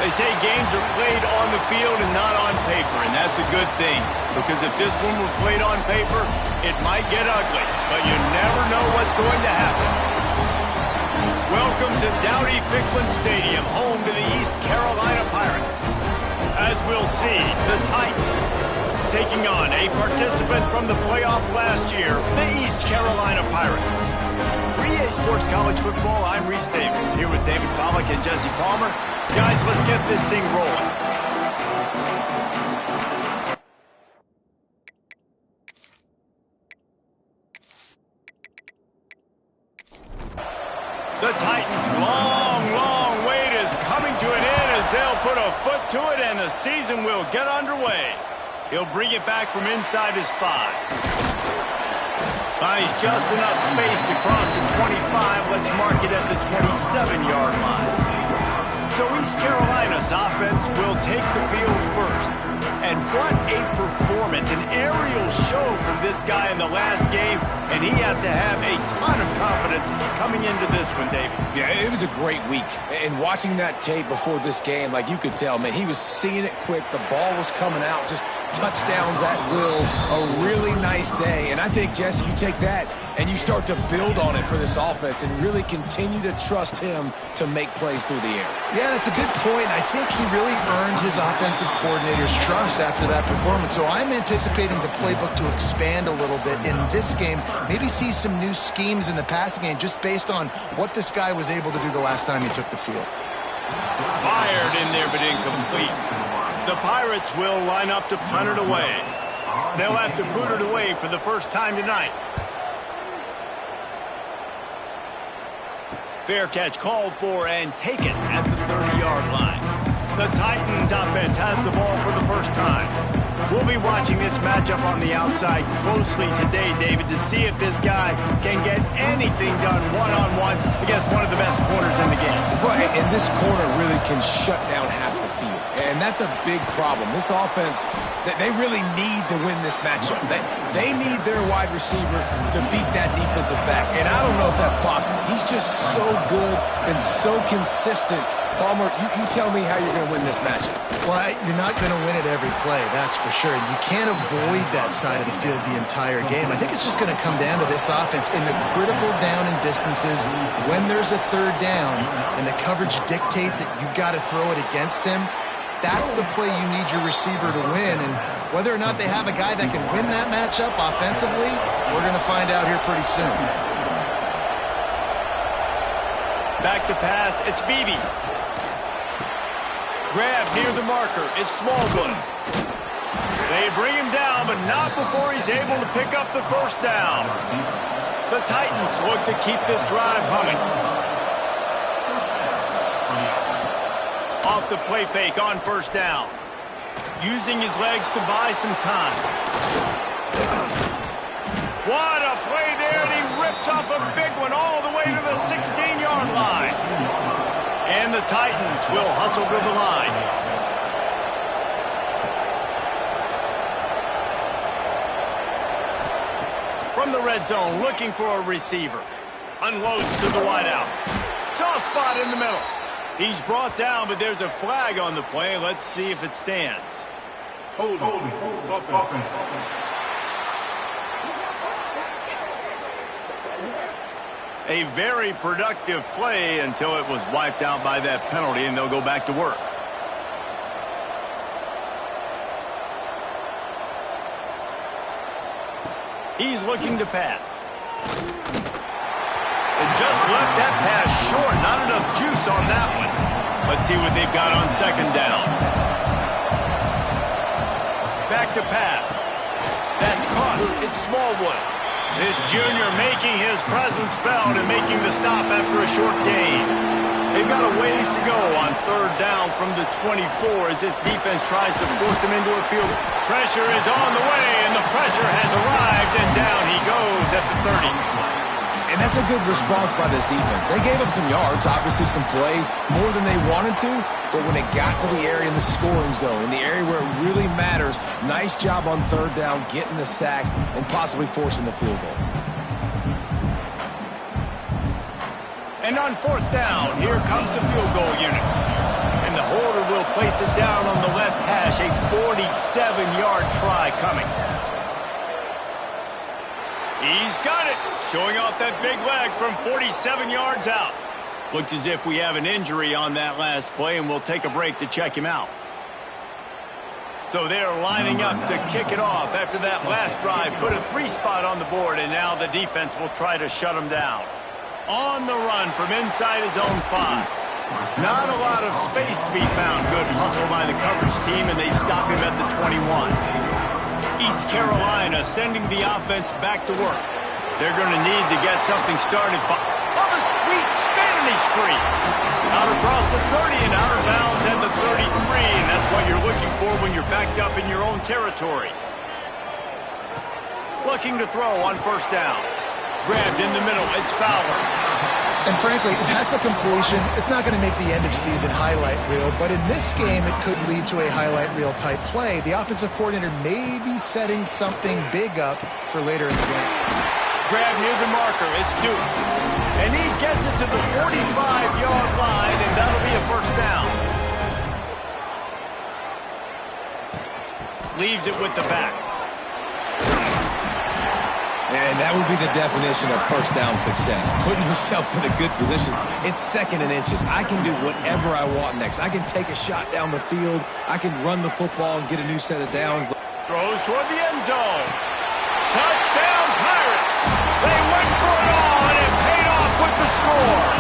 They say games are played on the field and not on paper, and that's a good thing. Because if this one were played on paper, it might get ugly. But you never know what's going to happen. Welcome to Dowdy-Ficklin Stadium, home to the East Carolina Pirates. As we'll see, the Titans taking on a participant from the playoff last year, the East Carolina Pirates. For EA Sports College Football, I'm Reese Davis, here with David Pollack and Jesse Palmer. Guys, let's get this thing rolling. The Titans' long wait is coming to an end as they'll put a foot to it and the season will get underway. He'll bring it back from inside his 5. Buys just enough space to cross the 25. Let's mark it at the 27-yard line. So East Carolina's offense will take the field first. And what a performance, an aerial show from this guy in the last game, and he has to have a ton of confidence coming into this one, David. Yeah, it was a great week. And watching that tape before this game, like you could tell, man, he was seeing it quick. The ball was coming out, just touchdowns at will. A really nice day. And I think, Jesse, you take that and you start to build on it for this offense and really continue to trust him to make plays through the air. Yeah, that's a good point. I think he really earned his offensive coordinator's trust after that performance. So I'm anticipating the playbook to expand a little bit in this game. Maybe see some new schemes in the passing game just based on what this guy was able to do the last time he took the field. Fired in there, but incomplete. The Pirates will line up to punt it away. They'll have to boot it away for the first time tonight. Fair catch called for and taken at the 30-yard line. The Titans offense has the ball for the first time. We'll be watching this matchup on the outside closely today, David, to see if this guy can get anything done one-on-one against one of the best corners in the game. Right, and this corner really can shut down half the field. And that's a big problem. This offense, they really need to win this matchup. They need their wide receiver to beat that defensive back. And I don't know if that's possible. He's just so good and so consistent. Palmer, you tell me how you're going to win this matchup. Well, you're not going to win it every play, that's for sure. You can't avoid that side of the field the entire game. I think it's just going to come down to this offense in the critical down and distances when there's a third down and the coverage dictates that you've got to throw it against him. That's the play you need your receiver to win. And whether or not they have a guy that can win that matchup offensively, we're going to find out here pretty soon. Back to pass, it's Beebe. Grab near the marker, it's Smallwood. They bring him down, but not before he's able to pick up the first down. The Titans look to keep this drive humming. Off the play fake on first down. Using his legs to buy some time. What a play there, and he rips off a big one all the way to the 16-yard line. And the Titans will hustle to the line. From the red zone, looking for a receiver. Unloads to the wideout. Soft spot in the middle. He's brought down, but there's a flag on the play. Let's see if it stands. Hold it. A very productive play until it was wiped out by that penalty, and they'll go back to work. He's looking to pass. And just left that pass short. Not enough juice on that one. Let's see what they've got on second down. Back to pass. That's caught. It's Smallwood. This junior making his presence felt and making the stop after a short gain. They've got a ways to go on third down from the 24 as this defense tries to force him into a field. Pressure is on the way, and the pressure has arrived, and down he goes at the 30. And that's a good response by this defense. They gave up some yards, obviously some plays, more than they wanted to, but when it got to the area in the scoring zone, in the area where it really matters, nice job on third down, getting the sack, and possibly forcing the field goal. And on fourth down, here comes the field goal unit. And the holder will place it down on the left hash. A 47-yard try coming. He's got it. Showing off that big leg from 47 yards out. Looks as if we have an injury on that last play, and we'll take a break to check him out. So they're lining up to kick it off after that last drive. Put a 3-spot on the board, and now the defense will try to shut him down. On the run from inside his own 5. Not a lot of space to be found. Good hustle by the coverage team, and they stop him at the 21. East Carolina sending the offense back to work. They're going to need to get something started. Oh, a sweet spin, and he's free. Out across the 30 and out of bounds at the 33, and that's what you're looking for when you're backed up in your own territory. Looking to throw on first down. Grabbed in the middle. It's Fowler. And frankly, that's a completion. It's not going to make the end-of-season highlight reel, but in this game, it could lead to a highlight reel type play. The offensive coordinator may be setting something big up for later in the game. Grab near the marker. It's Duke. And he gets it to the 45-yard line, and that'll be a first down. Leaves it with the back. And that would be the definition of first down success. Putting yourself in a good position. It's 2nd and inches. I can do whatever I want next. I can take a shot down the field. I can run the football and get a new set of downs. Throws toward the end zone. Touchdown, Pirates! They went for it all, and it paid off with the score.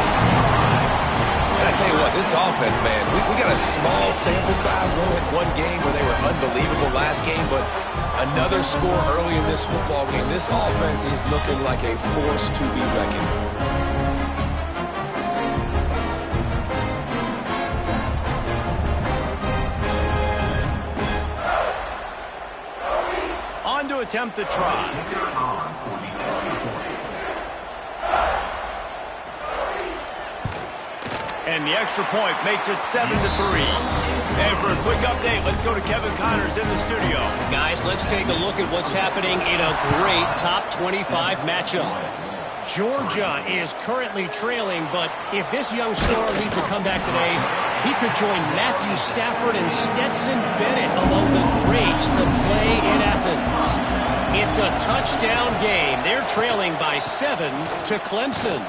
And I tell you what, this offense, man, we got a small sample size. We only had one game where they were unbelievable last game, but another score early in this football game. This offense is looking like a force to be reckoned with. On to attempt the try. And the extra point makes it 7-3. And for a quick update, let's go to Kevin Connors in the studio. Guys, let's take a look at what's happening in a great top 25 matchup. Georgia is currently trailing, but if this young star leads a comeback today, he could join Matthew Stafford and Stetson Bennett among the greats to play in Athens. It's a touchdown game. They're trailing by 7 to Clemson.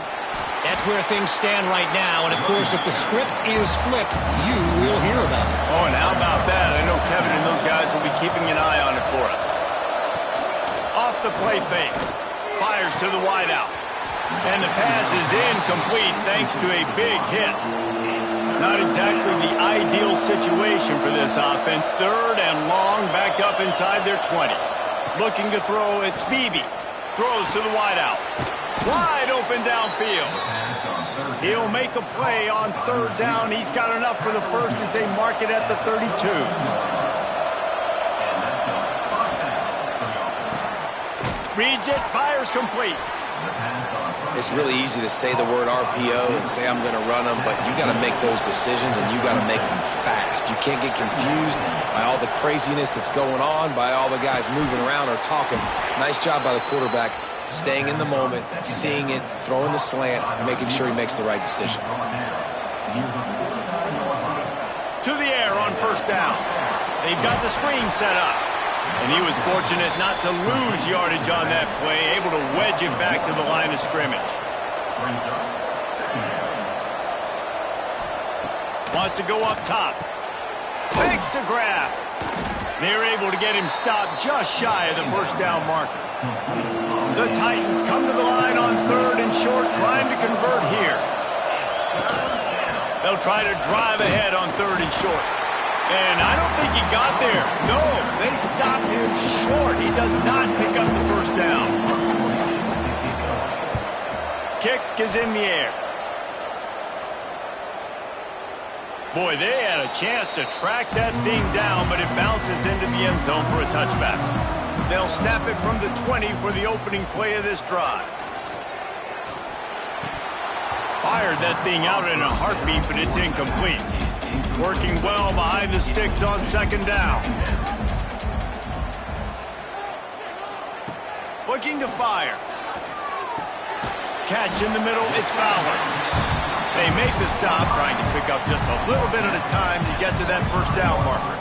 That's where things stand right now, and of course, if the script is flipped, you will hear about it. Oh, and how about that? I know Kevin and those guys will be keeping an eye on it for us. Off the play fake. Fires to the wideout. And the pass is incomplete thanks to a big hit. Not exactly the ideal situation for this offense. 3rd and long, backed up inside their 20. Looking to throw, it's Beebe. Throws to the wideout. Wide open downfield. He'll make a play on 3rd down. He's got enough for the first as they mark it at the 32. Reads it, fires complete. It's really easy to say the word RPO and say I'm going to run them, but you got to make those decisions and you got to make them fast. You can't get confused by all the craziness that's going on, by all the guys moving around or talking. Nice job by the quarterback, staying in the moment, seeing it, throwing the slant, making sure he makes the right decision. To the air on first down. They've got the screen set up. And he was fortunate not to lose yardage on that play, able to wedge it back to the line of scrimmage. Wants to go up top. Takes the grab. They're able to get him stopped just shy of the first down marker. The Titans come to the line on 3rd and short, trying to convert here. They'll try to drive ahead on 3rd and short. And I don't think he got there. No, they stopped him short. He does not pick up the first down. Kick is in the air. Boy, they had a chance to track that thing down, but it bounces into the end zone for a touchback. They'll snap it from the 20 for the opening play of this drive. Fired that thing out in a heartbeat, but it's incomplete. Working well behind the sticks on 2nd down. Looking to fire. Catch in the middle, it's Fowler. They make the stop, trying to pick up just a little bit at a time to get to that first down marker.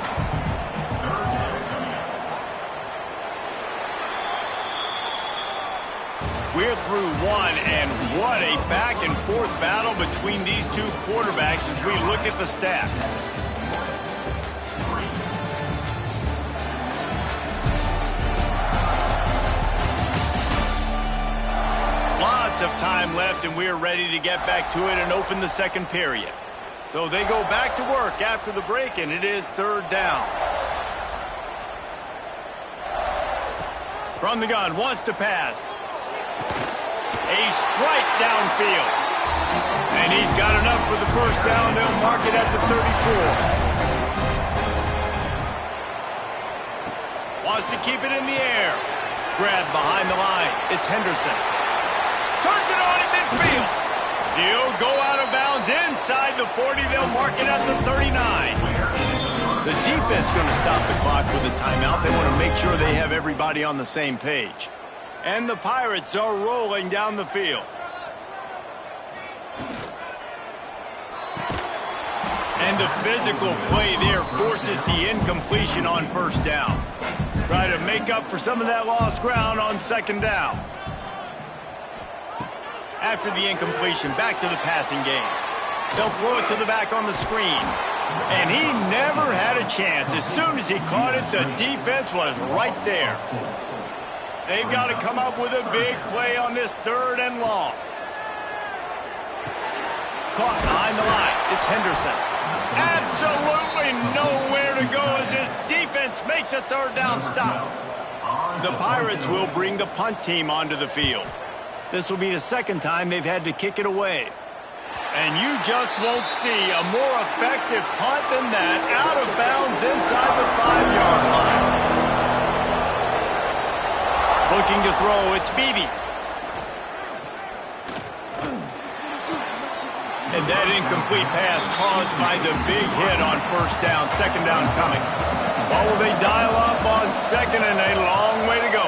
We're through one, and what a back-and-forth battle between these two quarterbacks as we look at the stats. Lots of time left, and we're ready to get back to it and open the second period. So they go back to work after the break, and it is third down. From the gun, wants to pass. A strike downfield. And he's got enough for the first down. They'll mark it at the 34. Wants to keep it in the air. Grab behind the line. It's Henderson. Turns it on in midfield. He'll go out of bounds inside the 40. They'll mark it at the 39. The defense going to stop the clock with a timeout. They want to make sure they have everybody on the same page. And the Pirates are rolling down the field. And the physical play there forces the incompletion on first down. Try to make up for some of that lost ground on second down. After the incompletion, back to the passing game. They'll throw it to the back on the screen. And he never had a chance. As soon as he caught it, the defense was right there. They've got to come up with a big play on this third and long. Caught behind the line. It's Henderson. Absolutely nowhere to go as his defense makes a third down stop. The Pirates will bring the punt team onto the field. This will be the second time they've had to kick it away. And you just won't see a more effective punt than that, out of bounds inside the 5-yard line. Looking to throw, it's Beebe. And that incomplete pass caused by the big hit on first down. Second down coming. Well, will they dial up on second, and a long way to go.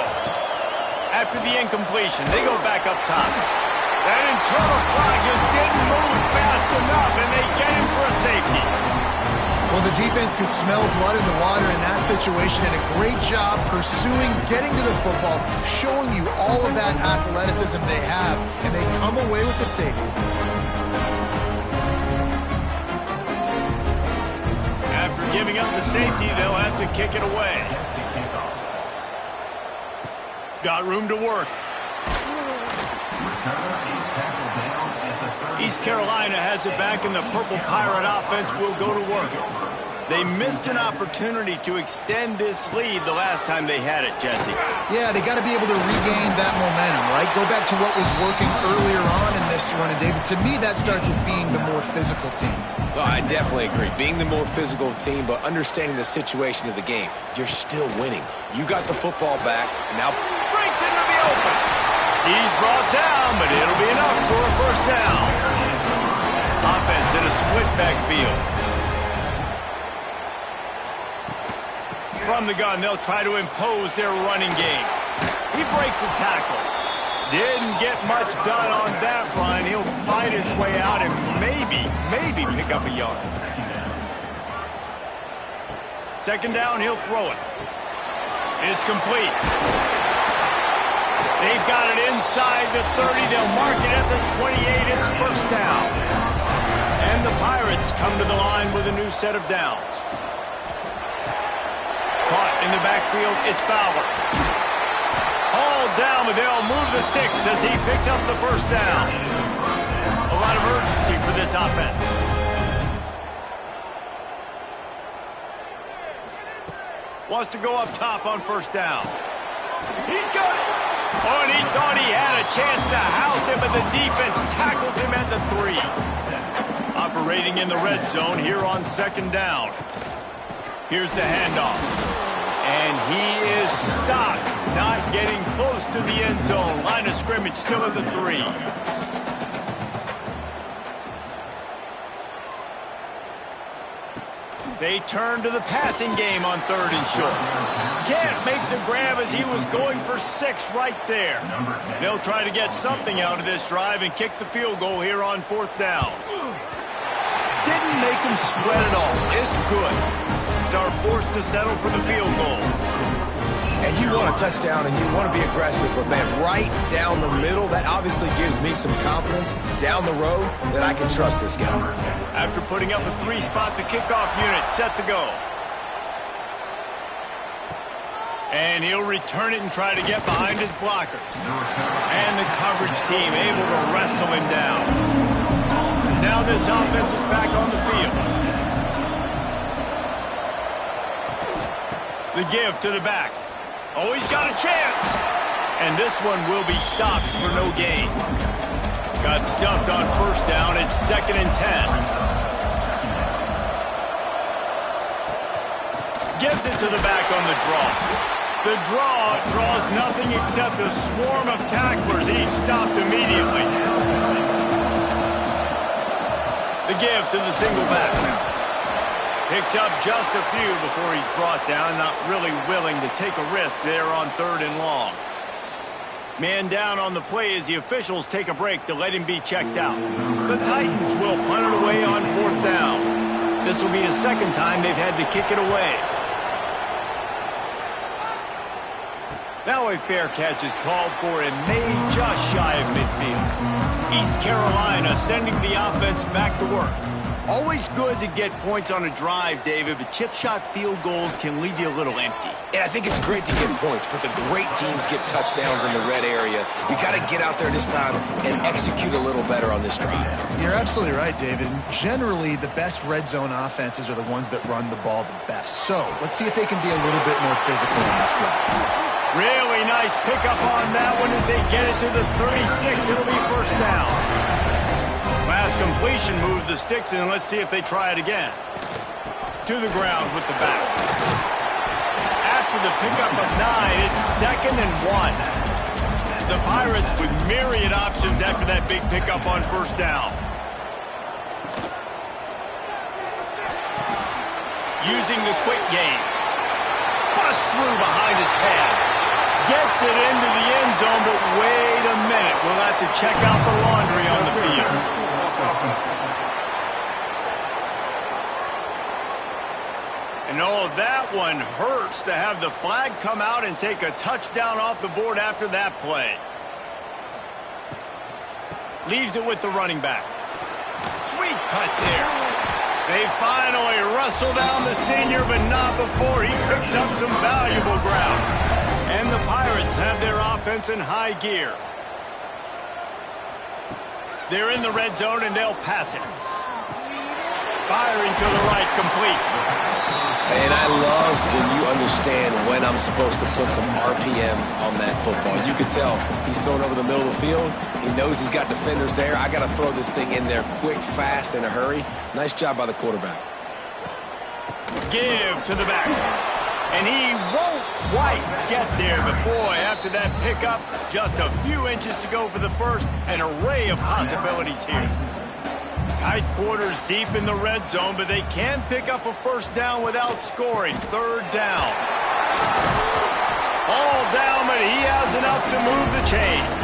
After the incompletion, they go back up top. That internal clock just didn't move fast enough, and they get him for a safety. Well, the defense could smell blood in the water in that situation, and a great job pursuing, getting to the football, showing you all of that athleticism they have, and they come away with the safety. After giving up the safety, they'll have to kick it away. Got room to work. East Carolina has it back, and the Purple Pirate offense will go to work. They missed an opportunity to extend this lead the last time they had it, Jesse. Yeah, they got to be able to regain that momentum, right? Go back to what was working earlier on in this run. And, David, to me, that starts with being the more physical team. Well, I definitely agree. Being the more physical team, but understanding the situation of the game. You're still winning. You got the football back. Now breaks into the open. He's brought down, but it'll be enough for a first down. Offense in a split backfield. From the gun, they'll try to impose their running game. He breaks a tackle. Didn't get much done on that run. He'll fight his way out and maybe pick up a yard. Second down, he'll throw it. It's complete. They've got it inside the 30. They'll mark it at the 28. It's first down. And the Pirates come to the line with a new set of downs. Caught in the backfield, it's Fowler. Hauled down, but they'll move the sticks as he picks up the first down. A lot of urgency for this offense. Wants to go up top on first down. He's got it. Oh, and he thought he had a chance to house him, but the defense tackles him at the 3. Operating in the red zone here on second down. Here's the handoff. And he is stopped, not getting close to the end zone. Line of scrimmage still at the 3. They turn to the passing game on 3rd and short. Can't make the grab as he was going for 6 right there. They'll try to get something out of this drive and kick the field goal here on 4th down. Didn't make him sweat at all. It's good. It's our forced to settle for the field goal. And you want a touchdown and you want to be aggressive, but man, right down the middle, that obviously gives me some confidence down the road that I can trust this guy. After putting up a 3-spot, the kickoff unit set to go. And he'll return it and try to get behind his blockers. And the coverage team able to wrestle him down. Now this offense is back on the field. The give to the back. Oh, he's got a chance. And this one will be stopped for no gain. Got stuffed on 1st down. It's 2nd and 10. Gives it to the back on the draw. The draw draws nothing except a swarm of tacklers. He's stopped immediately. The give to the single back. Picks up just a few before he's brought down. Not really willing to take a risk there on 3rd and long. Man down on the play as the officials take a break to let him be checked out. The Titans will punt it away on 4th down. This will be the 2nd time they've had to kick it away. Now a fair catch is called for and made just shy of midfield. East Carolina sending the offense back to work. Always good to get points on a drive, David, but chip shot field goals can leave you a little empty. And I think it's great to get points, but the great teams get touchdowns in the red area. You got to get out there this time and execute a little better on this drive. You're absolutely right, David. And generally, the best red zone offenses are the ones that run the ball the best. So let's see if they can be a little bit more physical in this drive. Really nice pickup on that one as they get it to the 36. It'll be 1st down. Last completion moved the sticks in. Let's see if they try it again. To the ground with the back. After the pickup of 9, it's 2nd and 1. The Pirates with myriad options after that big pickup on 1st down. Using the quick game. Bust through behind his pad. Gets it into the end zone, but wait a minute. We'll have to check out the laundry on the field. And oh, that one hurts to have the flag come out and take a touchdown off the board after that play. Leaves it with the running back. Sweet cut there. They finally wrestle down the senior, but not before he picks up some valuable ground. And the Pirates have their offense in high gear. They're in the red zone, and they'll pass it. Firing to the right, complete. And I love when you understand when I'm supposed to put some RPMs on that football. You can tell he's thrown over the middle of the field. He knows he's got defenders there. I got to throw this thing in there quick, fast, in a hurry. Nice job by the quarterback. Give to the back. And he won't quite get there, but boy, after that pickup, just a few inches to go for the first. An array of possibilities here. Tight quarters deep in the red zone, but they can pick up a 1st down without scoring. 3rd down. All down, but he has enough to move the chains.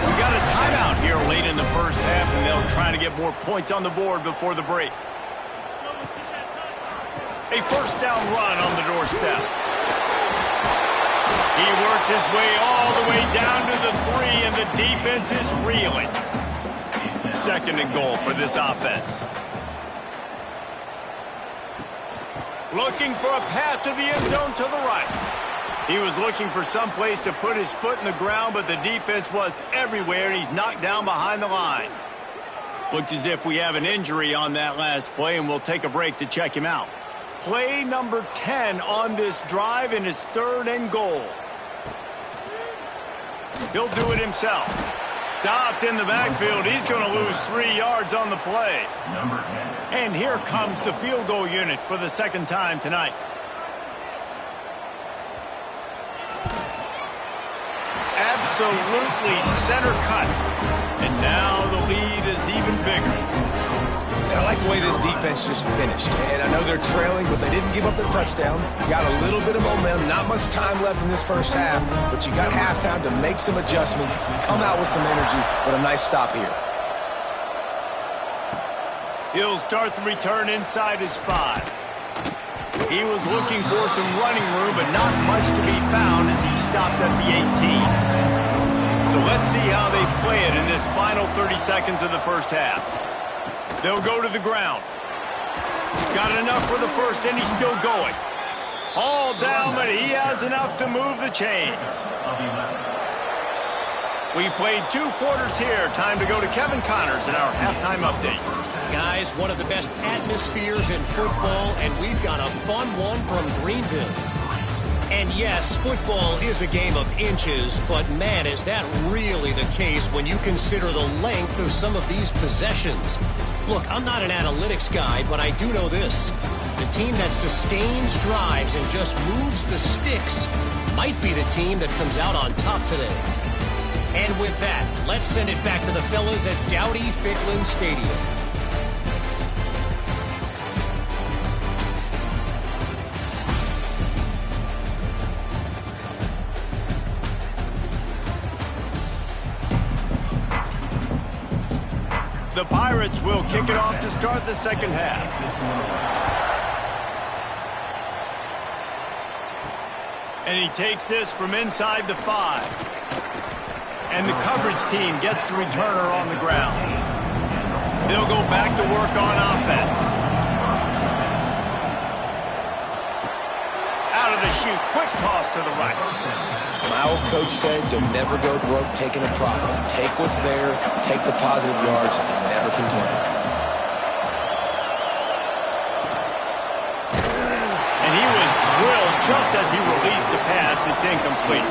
We got a timeout here late in the 1st half, and they'll try to get more points on the board before the break. A 1st down run on the doorstep. He works his way all the way down to the 3, and the defense is reeling. 2nd and goal for this offense. Looking for a path to the end zone to the right. He was looking for some place to put his foot in the ground, but the defense was everywhere, and he's knocked down behind the line. Looks as if we have an injury on that last play, and we'll take a break to check him out. Play number 10 on this drive, and it's 3rd and goal. He'll do it himself. Stopped in the backfield. He's going to lose 3 yards on the play. And here comes the field goal unit for the 2nd time tonight. Absolutely center cut. And now the lead is even bigger. And I like the way this defense just finished. And I know they're trailing, but they didn't give up the touchdown. Got a little bit of momentum. Not much time left in this first half, but you got halftime to make some adjustments, come out with some energy, but a nice stop here. He'll start the return inside his 5. He was looking for some running room, but not much to be found as he stopped at the 18. So let's see how they play it in this final 30 seconds of the first half. They'll go to the ground. Got enough for the first, and he's still going. All down, but he has enough to move the chains. We played 2 quarters here. Time to go to Kevin Connors in our halftime update. Guys, one of the best atmospheres in football, and we've got a fun one from Greenville. And yes, football is a game of inches, but man, is that really the case when you consider the length of some of these possessions. Look, I'm not an analytics guy, but I do know this. The team that sustains drives and just moves the sticks might be the team that comes out on top today. And with that, let's send it back to the fellas at Dowdy-Ficklin Stadium. The Pirates will kick it off to start the second half. And he takes this from inside the 5. And the coverage team gets the returner on the ground. They'll go back to work on offense. Out of the chute, quick toss to the right. My old coach said, you'll never go broke taking a profit. Take what's there, take the positive yards, and never complain. And he was drilled just as he released the pass. It's incomplete.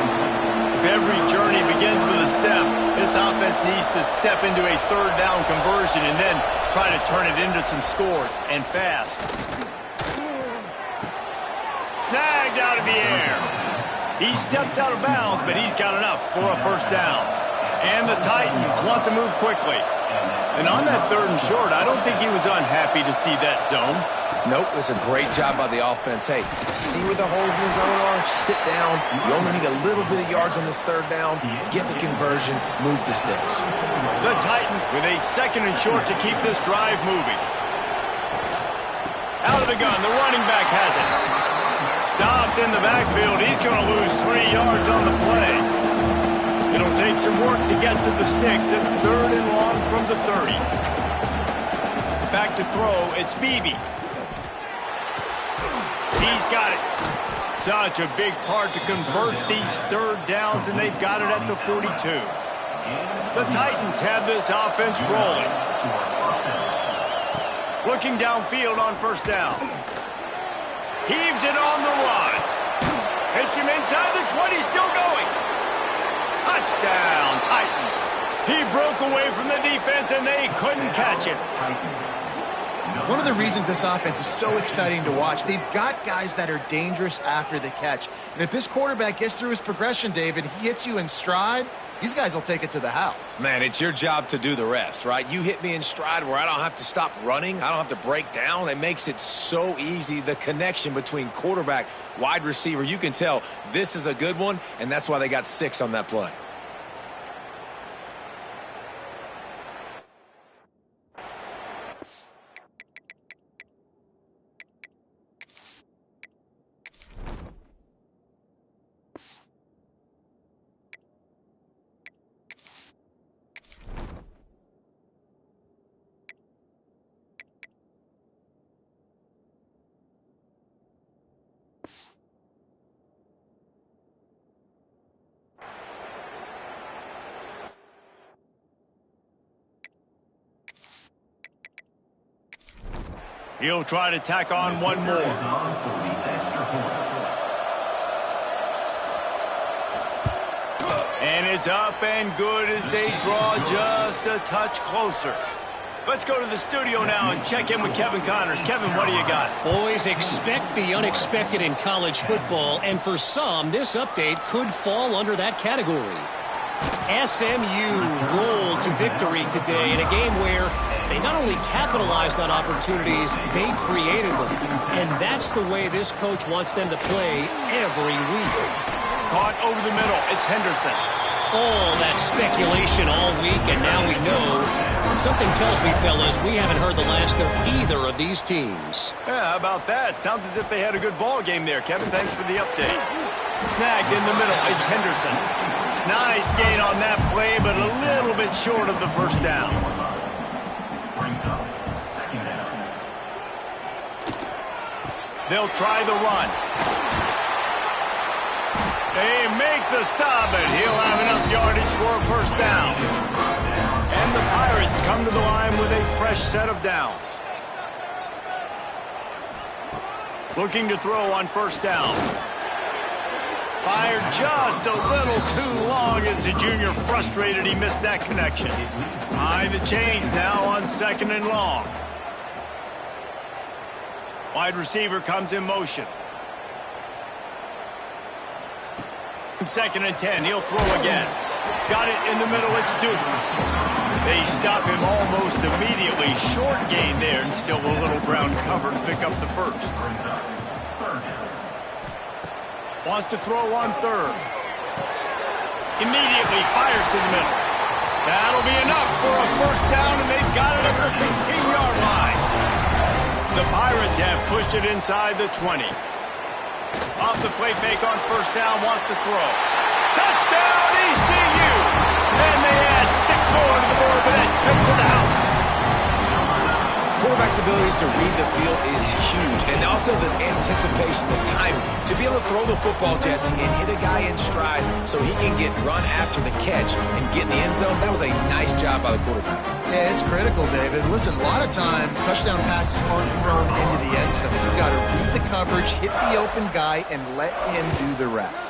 If every journey begins with a step, this offense needs to step into a third down conversion and then try to turn it into some scores, and fast. Snagged out of the air. He steps out of bounds, but he's got enough for a first down. And the Titans want to move quickly. And on that 3rd and short, I don't think he was unhappy to see that zone. Nope, it was a great job by the offense. Hey, see where the holes in the zone are? Sit down. You only need a little bit of yards on this 3rd down. Get the conversion, move the sticks. The Titans with a 2nd and short to keep this drive moving. Out of the gun, the running back has it. Stopped in the backfield. He's going to lose 3 yards on the play. It'll take some work to get to the sticks. It's 3rd and long from the 30. Back to throw. It's Beebe. He's got it. Such a big part to convert these 3rd downs, and they've got it at the 42. The Titans have this offense rolling. Looking downfield on first down. Heaves it on the run. Hits him inside the 20, still going. Touchdown, Titans. He broke away from the defense, and they couldn't catch him. One of the reasons this offense is so exciting to watch, they've got guys that are dangerous after the catch. And if this quarterback gets through his progression, David, he hits you in stride, these guys will take it to the house. Man, it's your job to do the rest, right? You hit me in stride where I don't have to stop running. I don't have to break down. It makes it so easy, the connection between quarterback, wide receiver. You can tell this is a good one, and that's why they got 6 on that play. He'll try to tack on one more. And it's up and good as they draw just a touch closer. Let's go to the studio now and check in with Kevin Connors. Kevin, what do you got? Boys, expect the unexpected in college football, and for some, this update could fall under that category. SMU rolled to victory today in a game where They not only capitalized on opportunities, they created them. And that's the way this coach wants them to play every week. Caught over the middle. It's Henderson. All that speculation all week, and now we know. Something tells me, fellas, we haven't heard the last of either of these teams. Yeah, how about that? Sounds as if they had a good ball game there, Kevin. Thanks for the update. Snagged in the middle. It's Henderson. Nice gain on that play, but a little bit short of the first down. They'll try the run. They make the stop, and he'll have enough yardage for a first down. And the Pirates come to the line with a fresh set of downs. Looking to throw on first down. Fired just a little too long as the junior frustrated he missed that connection. Behind the chains now on 2nd and long. Wide receiver comes in motion. 2nd and 10. He'll throw again. Got it in the middle. It's Duke. They stop him almost immediately. Short gain there and still a little ground covered to pick up the first. Wants to throw on 3rd. Immediately fires to the middle. That'll be enough for a first down, and they've got it at the 16-yard line. The Pirates have pushed it inside the 20. Off the play fake on first down, wants to throw. Touchdown, ECU! And they add 6 more to the board with that trip to the house. Quarterback's abilities to read the field is huge, and also the anticipation, the timing. To be able to throw the football, Jesse, and hit a guy in stride so he can get run after the catch and get in the end zone, that was a nice job by the quarterback. Yeah, it's critical, David. Listen, a lot of times touchdown passes aren't thrown into the end zone. You've got to read the coverage, hit the open guy, and let him do the rest.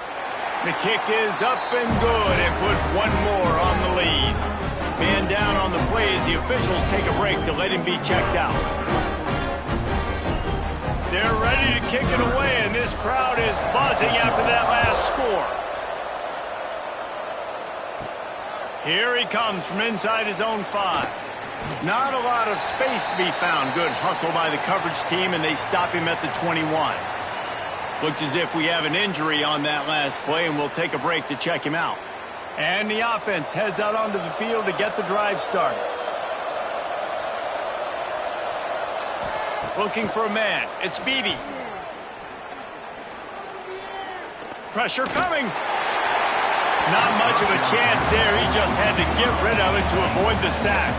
The kick is up and good, and put one more on the lead. Man down on the play as the officials take a break to let him be checked out. They're ready to kick it away, and this crowd is buzzing after that last score. Here he comes from inside his own 5. Not a lot of space to be found. Good hustle by the coverage team, and they stop him at the 21. Looks as if we have an injury on that last play, and we'll take a break to check him out. And the offense heads out onto the field to get the drive started. Looking for a man. It's Beebe. Pressure coming. Not much of a chance there. He just had to get rid of it to avoid the sack.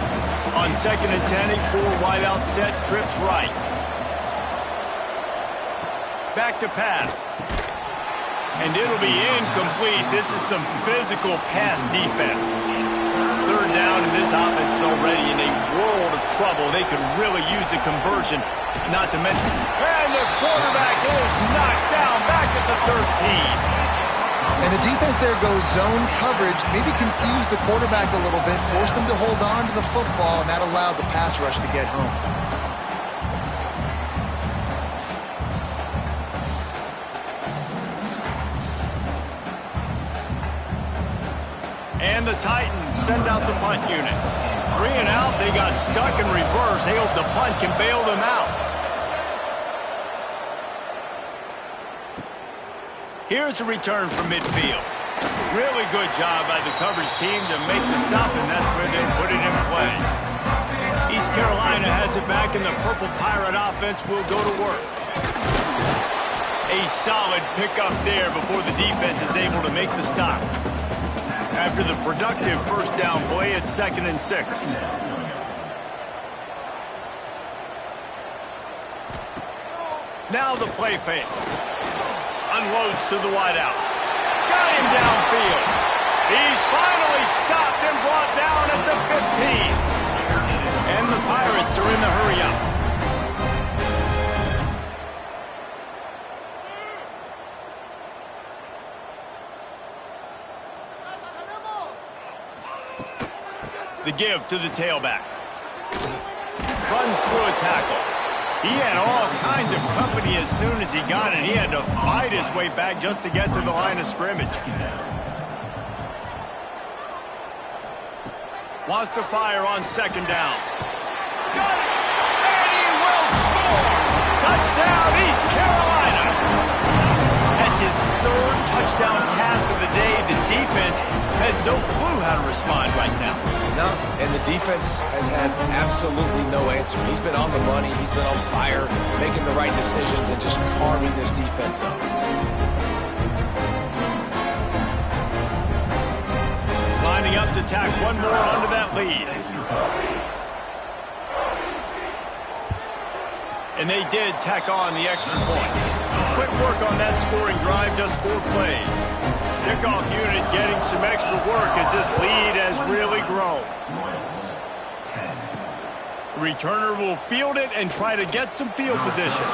On 2nd and 10, a 4-wideout set, trips right. Back to pass. And it'll be incomplete. This is some physical pass defense. 3rd down, and this offense is already in a world of trouble. They could really use a conversion, not to mention. And the quarterback is knocked down back at the 13. And the defense there goes zone coverage, maybe confused the quarterback a little bit, forced him to hold on to the football, and that allowed the pass rush to get home. And the Titans send out the punt unit. 3 and out, they got stuck in reverse. They hope the punt can bail them out. Here's a return from midfield. Really good job by the coverage team to make the stop, and that's where they'll put it in play. East Carolina has it back, and the Purple Pirate offense will go to work. A solid pickup there before the defense is able to make the stop. After the productive first down play, it's 2nd and 6. Now the play fake. Unloads to the wideout. Got him downfield. He's finally stopped and brought down at the 15. And the Pirates are in the hurry-up. The give to the tailback. Runs through a tackle. He had all kinds of company as soon as he got it. He had to fight his way back just to get to the line of scrimmage. Wants to fire on 2nd down. got it. And he will score. Touchdown, East Carolina. That's his third touchdown pass of the day. The defense has no clue how to respond right now. No, and the defense has had absolutely no answer. He's been on the money. He's been on fire, making the right decisions and just carving this defense up. Lining up to tack one more onto that lead. And they did tack on the extra point. Quick work on that scoring drive, just 4 plays. Kickoff unit getting some extra work as this lead has really grown. Returner will field it and try to get some field position.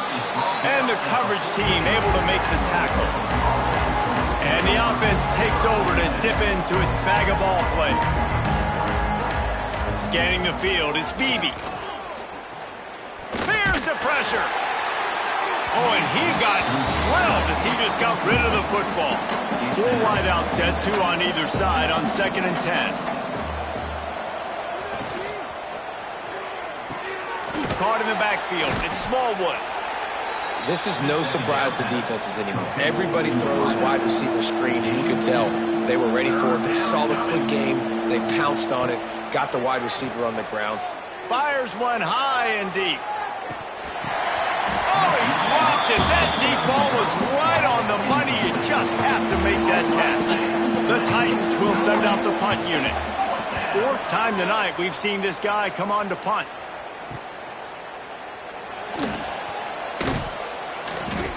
And the coverage team able to make the tackle. And the offense takes over to dip into its bag of ball plays. Scanning the field, it's Beebe. Fears the pressure. Oh, and he got drilled as he just got rid of the football. 4 wide out set, 2 on either side on 2nd and 10. Caught in the backfield. It's Smallwood. This is no surprise to defenses anymore. Everybody throws wide receiver screens, and you can tell they were ready for it. They saw the quick game. They pounced on it, got the wide receiver on the ground. Fires one high and deep. Oh, he dropped it. That deep ball was right on the money. You just have to make that catch. The Titans will send out the punt unit. 4th time tonight we've seen this guy come on to punt.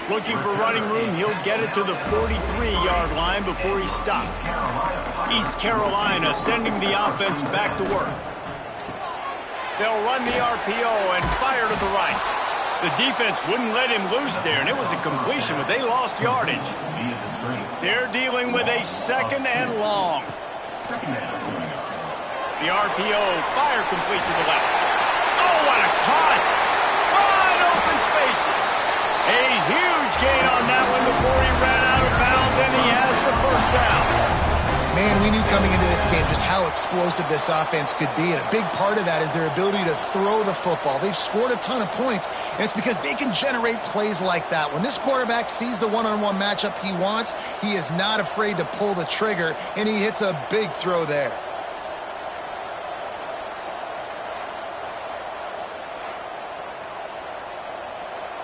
Looking for running room, he'll get it to the 43-yard line before he stopped. East Carolina sending the offense back to work. They'll run the RPO and fire to the right. The defense wouldn't let him loose there, and it was a completion, but they lost yardage. They're dealing with a 2nd and long. The RPO, fire complete to the left. Oh, what a cut! Wide open spaces. A huge gain on that one before he ran out of bounds, and he has the 1st down. Man, we knew coming into this game just how explosive this offense could be, and a big part of that is their ability to throw the football. They've scored a ton of points, and it's because they can generate plays like that. When this quarterback sees the one-on-one matchup he wants, he is not afraid to pull the trigger, and he hits a big throw there.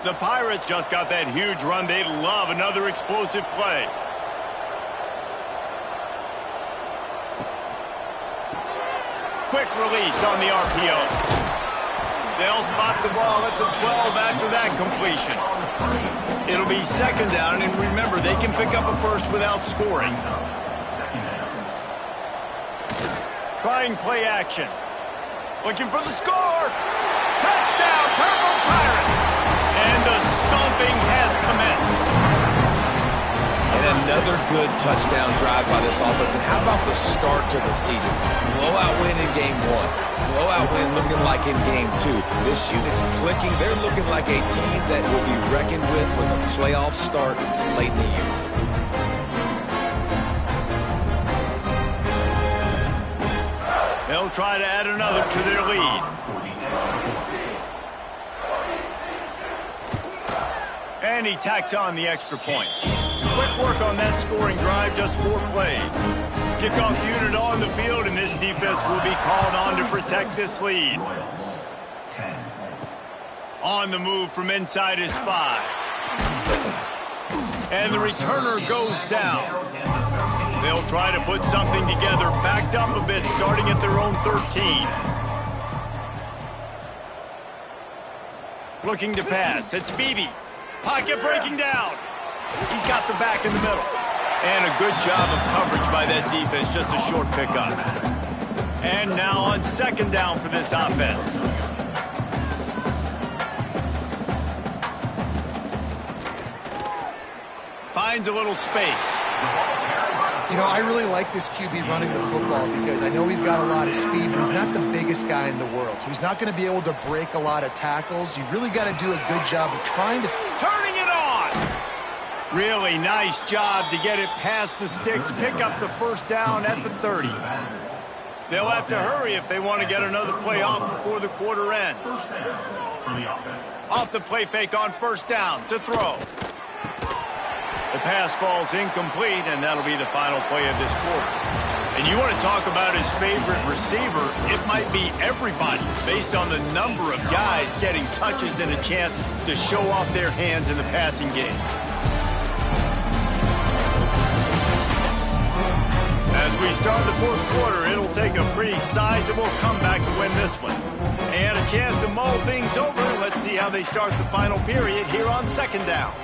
The Pirates just got that huge run. They love another explosive play. Quick release on the RPO. They'll spot the ball at the 12 after that completion. It'll be 2nd down, and remember, they can pick up a 1st without scoring. Trying play action. Looking for the score. Touchdown, Purple Pirates. And the stomping has commenced. And another good touchdown drive by this offense. And how about the start to the season? Blowout win in Game 1. Blowout win looking like in Game 2. This unit's clicking. They're looking like a team that will be reckoned with when the playoffs start late in the year. They'll try to add another to their lead. And he tacks on the extra point. Quick work on that scoring drive, just 4 plays. Kickoff unit on the field, and this defense will be called on to protect this lead. On the move from inside his 5. And the returner goes down. They'll try to put something together, backed up a bit, starting at their own 13. Looking to pass, it's Beebe. Pocket breaking down. He's got the back in the middle. And a good job of coverage by that defense, just a short pickup. And now on 2nd down for this offense. Finds a little space. You know, I really like this QB running the football because I know he's got a lot of speed, but he's not the biggest guy in the world. So he's not going to be able to break a lot of tackles. You really got to do a good job of trying to... Turning it on! Really nice job to get it past the sticks, pick up the 1st down at the 30. They'll have to hurry if they want to get another play off before the quarter ends. Off the play fake on first down to throw. The pass falls incomplete, and that'll be the final play of this quarter. And you want to talk about his favorite receiver, it might be everybody based on the number of guys getting touches and a chance to show off their hands in the passing game. As we start the fourth quarter, it'll take a pretty sizable comeback to win this one. And a chance to mull things over. Let's see how they start the final period here on second down.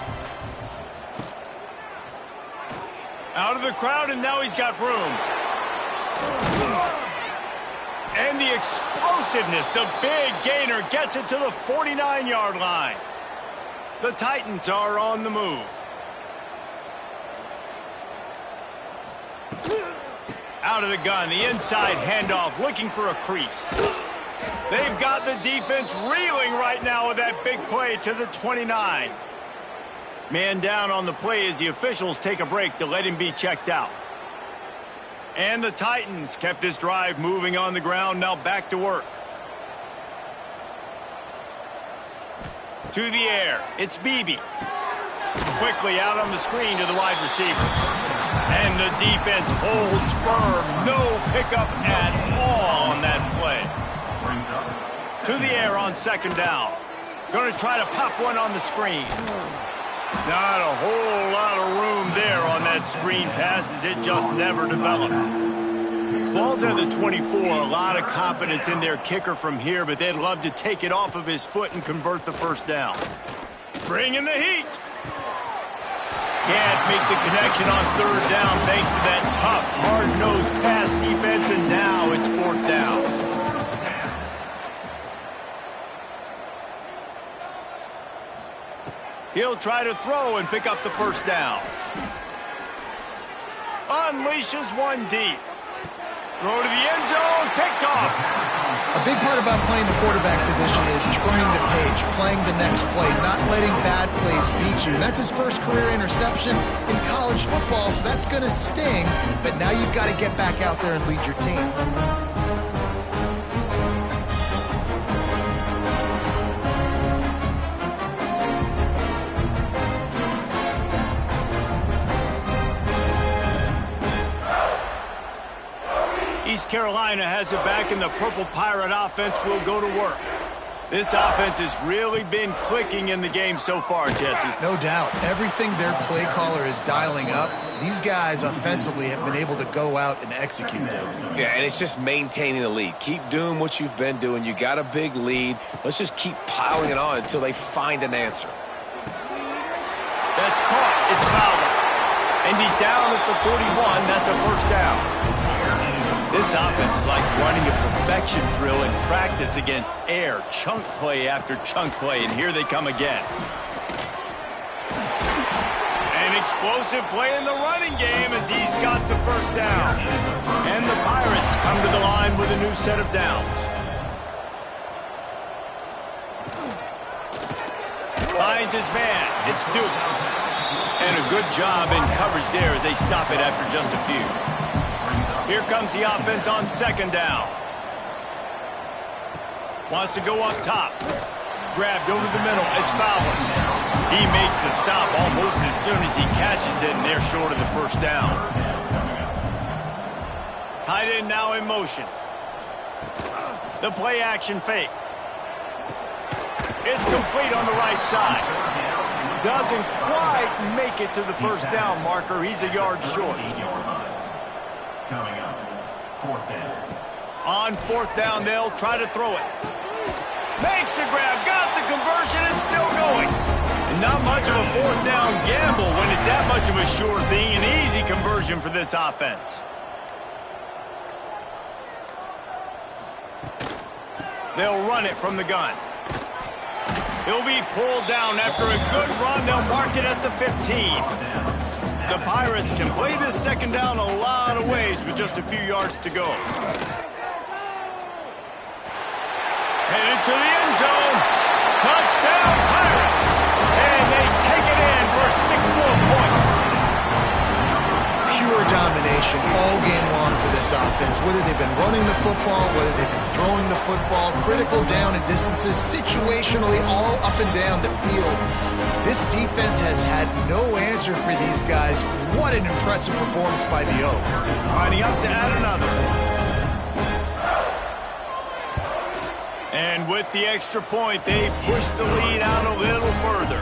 Out of the crowd, and now he's got room. And the explosiveness, the big gainer gets it to the 49-yard line. The Titans are on the move. Out of the gun, the inside handoff, looking for a crease. They've got the defense reeling right now with that big play to the 29. Man down on the play as the officials take a break to let him be checked out. And the Titans kept this drive moving on the ground, now back to work. To the air, it's Beebe. Quickly out on the screen to the wide receiver. And the defense holds firm. No pickup at all on that play. To the air on second down. Going to try to pop one on the screen. Not a whole lot of room there on that screen pass as it just never developed. Ball's at the 24, a lot of confidence in their kicker from here, but they'd love to take it off of his foot and convert the first down. Bring in the heat. Can't make the connection on third down thanks to that tough, hard-nosed pass defense, and now it's fourth down. He'll try to throw and pick up the first down. Unleashes one deep. Throw to the end zone, picked off. A big part about playing the quarterback position is turning the page, playing the next play, not letting bad plays beat you. And that's his first career interception in college football, so that's going to sting. But now you've got to get back out there and lead your team. East Carolina has it back, and the Purple Pirate offense will go to work. This offense has really been clicking in the game so far, Jesse. No doubt. Everything their play caller is dialing up, these guys offensively have been able to go out and execute, Doug. Yeah, and it's just maintaining the lead. Keep doing what you've been doing. You got a big lead. Let's just keep piling it on until they find an answer. That's caught. It's Fowler. And he's down at the 41. That's a first down. This offense is like running a perfection drill in practice against air, chunk play after chunk play, and here they come again. An explosive play in the running game as he's got the first down. And the Pirates come to the line with a new set of downs. Finds his man. It's Duke. And a good job in coverage there as they stop it after just a few. Here comes the offense on second down. Wants to go up top. Grabbed over the middle. It's Fowler. He makes the stop almost as soon as he catches it, and they're short of the first down. Tight end now in motion. The play action fake. It's complete on the right side. Doesn't quite make it to the first down marker. He's a yard short. Coming up, fourth down. On fourth down, they'll try to throw it. Makes the grab, got the conversion, it's still going. And not much of a fourth down gamble when it's that much of a sure thing. An easy conversion for this offense. They'll run it from the gun. He'll be pulled down after a good run. They'll mark it at the 15. The Pirates can play this second down a lot of ways with just a few yards to go. Headed to the end zone. Touchdown, Pirates. And they take it in for 6 more points. Pure pure domination all game long for this offense. Whether they've been running the football, whether they've been throwing the football, critical down and distances, situationally all up and down the field. This defense has had no answer for these guys. What an impressive performance by the Oak. Lining up to add another. And with the extra point, they push the lead out a little further.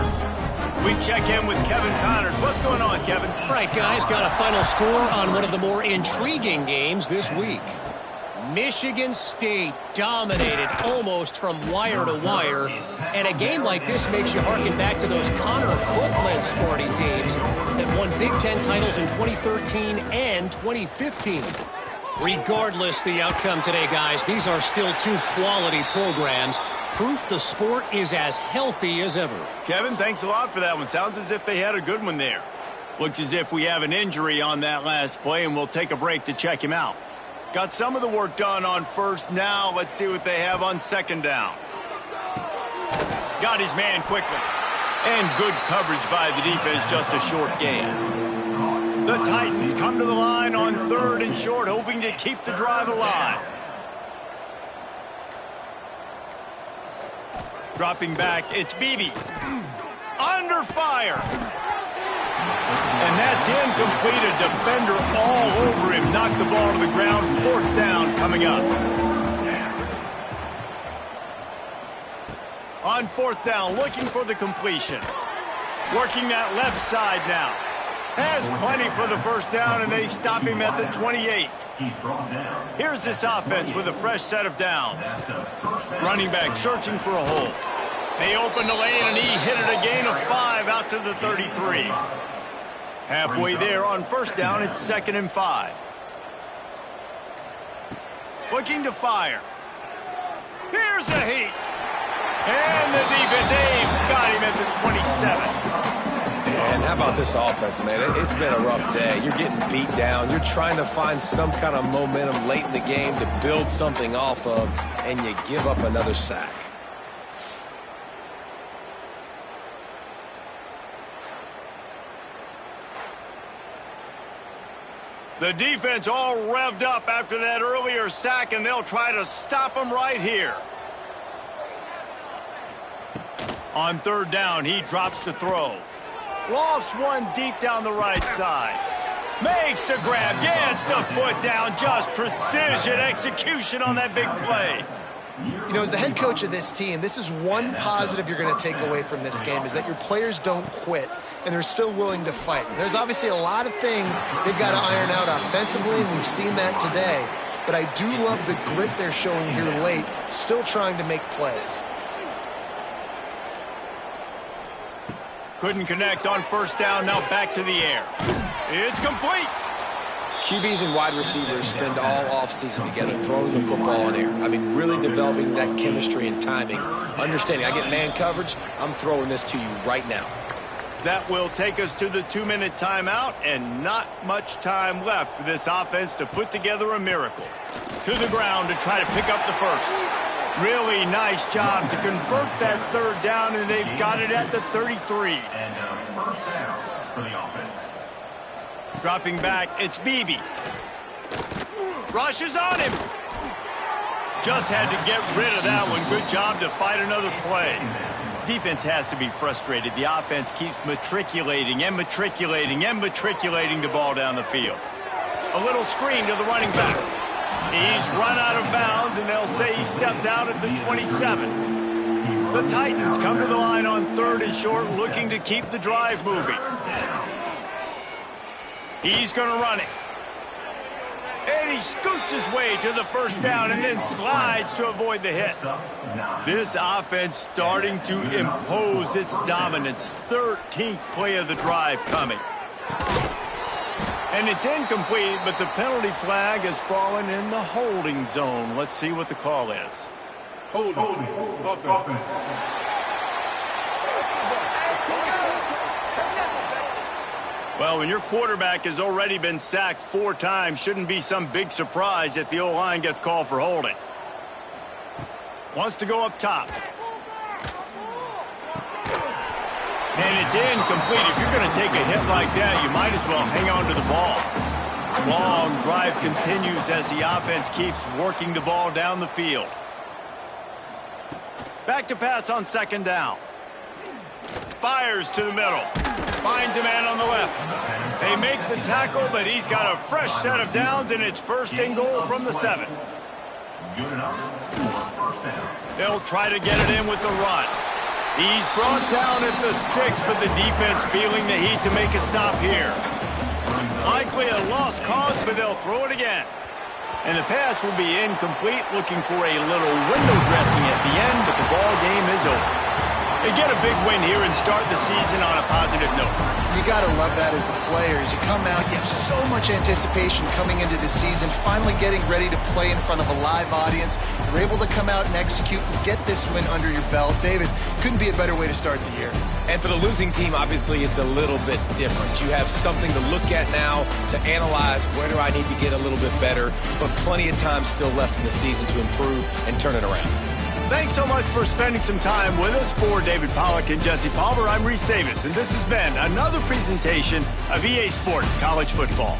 We check in with Kevin Connors. What's going on, Kevin? All right, guys, got a final score on one of the more intriguing games this week. Michigan State dominated almost from wire to wire, and a game like this makes you harken back to those Connor Copeland sporting teams that won Big Ten titles in 2013 and 2015. Regardless the outcome today, guys, these are still two quality programs. Proof the sport is as healthy as ever. Kevin, thanks a lot for that one. Sounds as if they had a good one there. Looks as if we have an injury on that last play, and we'll take a break to check him out. Got some of the work done on first. Now let's see what they have on second down. Got his man quickly. And good coverage by the defense, just a short gain. The Titans come to the line on third and short, hoping to keep the drive alive. Dropping back, it's Beebe. Under fire. And that's incomplete. A defender all over him. Knocked the ball to the ground. Fourth down coming up. On fourth down, looking for the completion. Working that left side now. Has plenty for the first down, and they stop him at the 28. Here's this offense with a fresh set of downs. Running back searching for a hole. They opened the lane, and he hit it a gain of 5 out to the 33. Halfway there on first down, it's 2nd and 5. Looking to fire. Here's a heat. And the defense, they've got him at the 27. And how about this offense, man? It's been a rough day. You're getting beat down. You're trying to find some kind of momentum late in the game to build something off of, and you give up another sack. The defense all revved up after that earlier sack, and they'll try to stop him right here. On third down, he drops to throw. Lofts one deep down the right side. Makes the grab, gets the foot down. Just precision execution on that big play. You know, as the head coach of this team, this is one positive you're going to take away from this game, is that your players don't quit, and they're still willing to fight. There's obviously a lot of things they've got to iron out offensively, and we've seen that today. But I do love the grit they're showing here late, still trying to make plays. Couldn't connect on first down, now back to the air. It's complete. QBs and wide receivers spend all offseason together throwing the football in air. I mean, really developing that chemistry and timing. Understanding, I get man coverage, I'm throwing this to you right now. That will take us to the 2-minute timeout, and not much time left for this offense to put together a miracle. To the ground to try to pick up the first. Really nice job to convert that third down, and they've got it at the 33. And first down for the offense. Dropping back, it's Beebe. Rushes on him. Just had to get rid of that one. Good job to fight another play. Defense has to be frustrated. The offense keeps matriculating and matriculating and matriculating the ball down the field. A little screen to the running back. He's run out of bounds, and they'll say he stepped out at the 27. The Titans come to the line on third and short, looking to keep the drive moving. He's going to run it. And he scoots his way to the first down and then slides to avoid the hit. This offense starting to impose its dominance. 13th play of the drive coming. And it's incomplete, but the penalty flag has fallen in the holding zone. Let's see what the call is. Holding. Offense. Well, when your quarterback has already been sacked 4 times, shouldn't be some big surprise if the O-line gets called for holding. Wants to go up top. And it's incomplete. If you're going to take a hit like that, you might as well hang on to the ball. long drive continues as the offense keeps working the ball down the field. Back to pass on second down. Fires to the middle. Finds a man on the left. They make the tackle, but he's got a fresh set of downs, and it's first and goal from the 7. Good enough for first down. They'll try to get it in with the run. He's brought down at the 6, but the defense feeling the heat to make a stop here. Likely a lost cause, but they'll throw it again. And the pass will be incomplete, looking for a little window dressing at the end, but the ball game is over. They get a big win here and start the season on a positive note. You got to love that as the players. You come out, you have so much anticipation coming into the season, finally getting ready to play in front of a live audience. You're able to come out and execute and get this win under your belt. David, couldn't be a better way to start the year. And for the losing team, obviously, it's a little bit different. You have something to look at now to analyze where do I need to get a little bit better, but plenty of time still left in the season to improve and turn it around. Thanks so much for spending some time with us. For David Pollack and Jesse Palmer, I'm Reese Davis, and this has been another presentation of EA Sports College Football.